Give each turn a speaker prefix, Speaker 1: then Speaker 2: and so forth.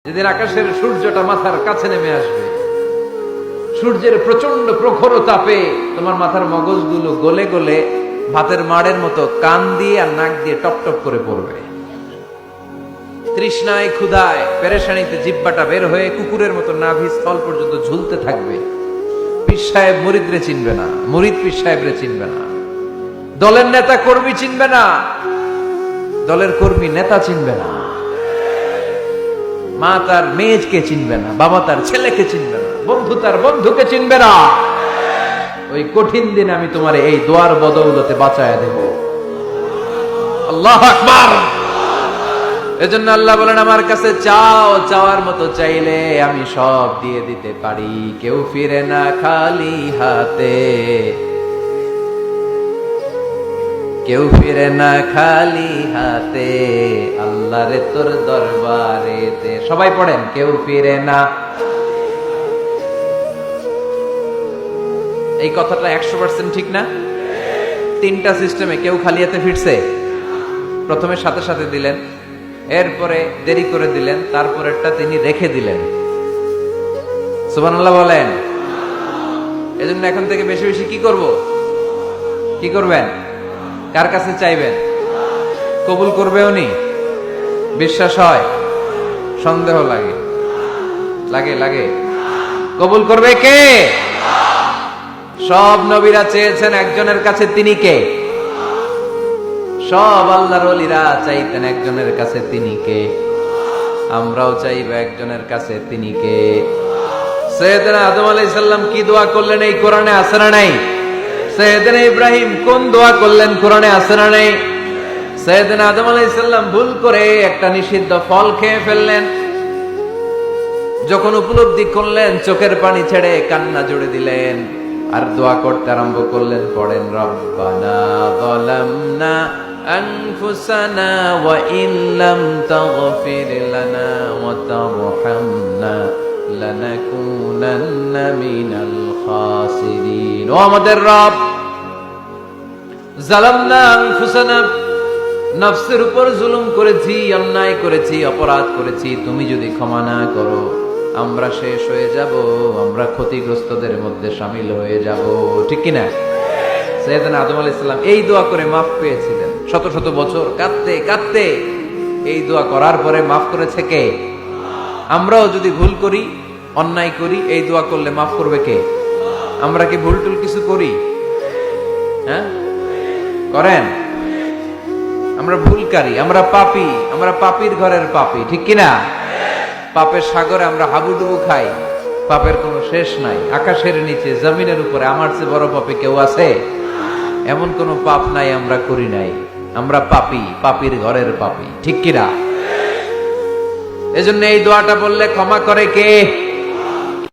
Speaker 1: যেদিন আকাশের সূর্যটা মাথার কাছে নেমে আসবে, সূর্যের প্রচন্ড প্রখর তাপে তোমার মাথার মগজগুলো গলে গলে ভাতের মাড়ের মতো কান দিয়ে আর নাক দিয়ে টপ টপ করে পড়বে। তৃষ্ণায় ক্ষুধায় পেরেশানিতে জিহ্বাটা বের হয়ে কুকুরের মতো নাভি স্থল পর্যন্ত ঝুলতে থাকবে। পীর সাহেব মুরিদরে চিনবে না, মুরিদ পীর সাহেবরে চিনবে না, দলের নেতা কর্মী চিনবে না, দলের কর্মী নেতা চিনবে না, মা তার মেয়েকে চিনবে না, বাবা তার ছেলেকে চিনবে না, বন্ধু তার বন্ধুকে চিনবে না। ওই কঠিন দিন আমি তোমার এই দোয়ার বদৌলতে বাঁচায় দেব। আল্লাহু আকবার। এজন্য আল্লাহ বলেন, আমার কাছে চাও, চাওয়ার মতো চাইলে আমি সব দিয়ে দিতে পারি। কেউ ফিরে না খালি হাতে, কেউ ফিরে না খালি হাতে, আল্লাহরে তোর দরবারেতে। সবাই পড়েন, কেউ ফিরে না। এই কথাটা 100% ঠিক না? তিনটা সিস্টেমে কেউ খালি হাতে ফিরছে? প্রথমে সাথে সাথে দিলেন, এরপরে দেরি করে দিলেন, তারপরেরটা তিনি রেখে দিলেন। সুবহানাল্লাহ বলেন। এজন্য এখন থেকে বেশি বেশি কি করব? কি করবেন? কার কাছে চাইবেন? কবুল করবে উনি? বিশ্বাস হয়? সন্দেহ লাগে? লাগে লাগে? কবুল করবে কে? সব নবীরা চেয়েছেন একজনের কাছে, তিনি কে? সব আল্লাহর ওলিরা চাইতেন একজনের কাছে, তিনি কে? আমরাও চাইব একজনের কাছে, তিনি কে? সাইয়েদনা আদম আলাইহিস সালাম কি দোয়া করলেন এই কোরআনে আছে না নাই? সাইয়েদনা ইব্রাহিম কোন দোয়া করলেন কোরআনে আছে না নাই? সাইয়েদনা আদম আলাইহিস সালাম ভুল করে একটা নিষিদ্ধ ফল খেয়ে ফেললেন, যখন উপলব্ধি করলেন চোখের পানি ছেড়ে কান্না জুড়ে দিলেন আর দোয়া করতে আরম্ভ করলেন। পড়েন, রব্বানা যালামনা আনফুসানা ওয়া ইল্লাম তাগফির লানা ওয়া তারহামনা লানাকুনান্না মিনাল খাসিরিন। ও আমাদের রব, যালামনা আনফুসানা, নফসের উপর জুলুম করেছি, অন্যায় করেছি, অপরাধ করেছি। তুমি যদি ক্ষমা না করো আমরা শেষ হয়ে যাব, আমরা ক্ষতিগ্রস্তদের মধ্যে শামিল হয়ে যাব। ঠিক কিনা? সাইয়েদনা আদম আলাইহিস সালাম এই দোয়া করে মাফ পেয়েছিলেন। শত শত বছর কাঁদতে কাঁদতে এই দোয়া করার পরে মাফ করেছে কে? আমরাও যদি ভুল করি, অন্যায় করি, এই দোয়া করলে মাফ করবে কে? আমরা কি ভুল টুল কিছু করি? হ্যাঁ, করেন? আমরা ভুলকারী, আমরা পাপী, আমরা পাপীর ঘরের পাপী। ঠিক কিনা? পাপের সাগরে আমরা হাবুডুবু খাই, পাপের কোনো শেষ নাই। আকাশের নিচে, জমিনের উপরে আমার চেয়ে বড় পাপী কেউ আছে? এমন কোনো পাপ নাই আমরা করি নাই। আমরা পাপী, পাপীর ঘরের পাপী। ঠিক কিনা? এজন্য এই দোয়াটা বললে ক্ষমা করে কে?